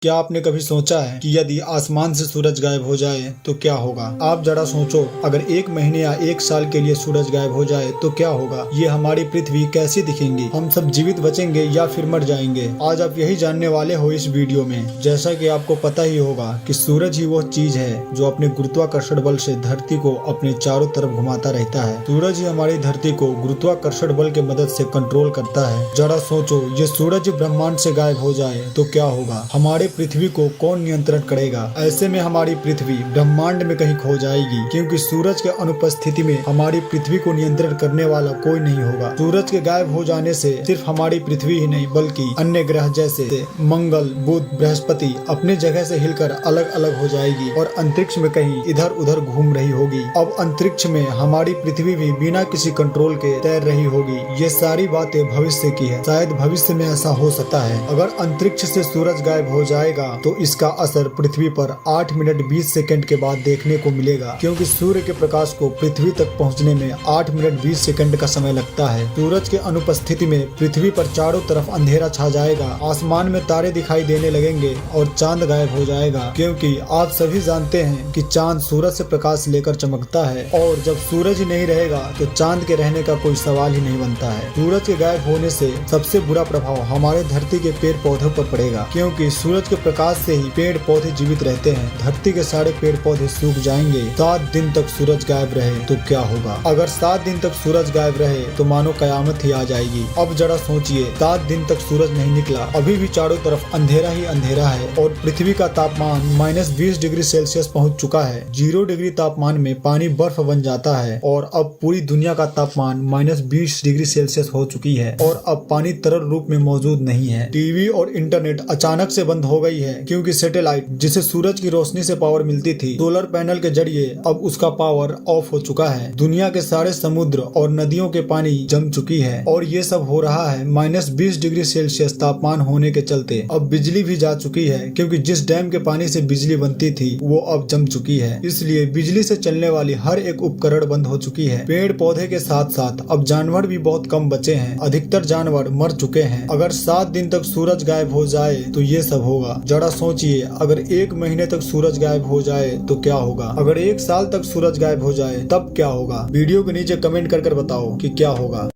क्या आपने कभी सोचा है कि यदि आसमान से सूरज गायब हो जाए तो क्या होगा? आप जरा सोचो, अगर 1 महीने या 1 साल के लिए सूरज गायब हो जाए तो क्या होगा? ये हमारी पृथ्वी कैसी दिखेंगी? हम सब जीवित बचेंगे या फिर मर जाएंगे? आज आप यही जानने वाले हो इस वीडियो में। जैसा कि आपको पता ही होगा कि सूरज ही वो चीज है जो अपने गुरुत्वाकर्षण बल से धरती को अपने चारों तरफ घुमाता रहता है। सूरज ही हमारी धरती को गुरुत्वाकर्षण बल के मदद से कंट्रोल करता है। जरा सोचो, ये सूरज ब्रह्मांड से गायब हो जाए तो क्या होगा? हमारे पृथ्वी को कौन नियंत्रण करेगा? ऐसे में हमारी पृथ्वी ब्रह्मांड में कहीं खो जाएगी, क्योंकि सूरज के अनुपस्थिति में हमारी पृथ्वी को नियंत्रण करने वाला कोई नहीं होगा। सूरज के गायब हो जाने से सिर्फ हमारी पृथ्वी ही नहीं बल्कि अन्य ग्रह जैसे मंगल, बुध, बृहस्पति अपनी जगह से हिलकर अलग अलग हो जाएगी और अंतरिक्ष में कहीं इधर उधर घूम रही होगी। अब अंतरिक्ष में हमारी पृथ्वी भी बिना किसी कंट्रोल के तैर रही होगी। ये सारी बातें भविष्य की है। शायद भविष्य में ऐसा हो सकता है। अगर अंतरिक्ष से सूरज गायब हो जाएगा तो इसका असर पृथ्वी पर 8 मिनट 20 सेकंड के बाद देखने को मिलेगा, क्योंकि सूर्य के प्रकाश को पृथ्वी तक पहुंचने में 8 मिनट 20 सेकंड का समय लगता है। सूरज के अनुपस्थिति में पृथ्वी पर चारों तरफ अंधेरा छा जाएगा, आसमान में तारे दिखाई देने लगेंगे और चांद गायब हो जाएगा, क्योंकि आप सभी जानते हैं कि चांद सूरज से प्रकाश लेकर चमकता है और जब सूरज ही नहीं रहेगा तो चांद के रहने का कोई सवाल ही नहीं बनता है। सूरज के गायब होने से सबसे बुरा प्रभाव हमारे धरती के पेड़ पौधों पर पड़ेगा, क्योंकि सूरज के प्रकाश से ही पेड़ पौधे जीवित रहते हैं। धरती के सारे पेड़ पौधे सूख जाएंगे। 7 दिन तक सूरज गायब रहे तो क्या होगा? अगर 7 दिन तक सूरज गायब रहे तो मानो कयामत ही आ जाएगी। अब जरा सोचिए, 7 दिन तक सूरज नहीं निकला, अभी भी चारों तरफ अंधेरा ही अंधेरा है और पृथ्वी का तापमान -20 डिग्री सेल्सियस पहुंच चुका है। 0 डिग्री तापमान में पानी बर्फ बन जाता है और अब पूरी दुनिया का तापमान -20 डिग्री सेल्सियस हो चुकी है और अब पानी तरल रूप में मौजूद नहीं है। टीवी और इंटरनेट अचानक से बंद हो गई है, क्योंकि सैटेलाइट जिसे सूरज की रोशनी से पावर मिलती थी, सोलर पैनल के जरिए अब उसका पावर ऑफ हो चुका है। दुनिया के सारे समुद्र और नदियों के पानी जम चुकी है और ये सब हो रहा है -20 डिग्री सेल्सियस तापमान होने के चलते। अब बिजली भी जा चुकी है, क्योंकि जिस डैम के पानी से बिजली बनती थी वो अब जम चुकी है, इसलिए बिजली से चलने वाली हर एक उपकरण बंद हो चुकी है। पेड़ पौधे के साथ साथ अब जानवर भी बहुत कम बचे हैं। अधिकतर जानवर मर चुके हैं। अगर 7 दिन तक सूरज गायब हो जाए तो ये सब होगा। जरा सोचिए, अगर 1 महीने तक सूरज गायब हो जाए तो क्या होगा? अगर 1 साल तक सूरज गायब हो जाए तब क्या होगा? वीडियो के नीचे कमेंट कर बताओ कि क्या होगा।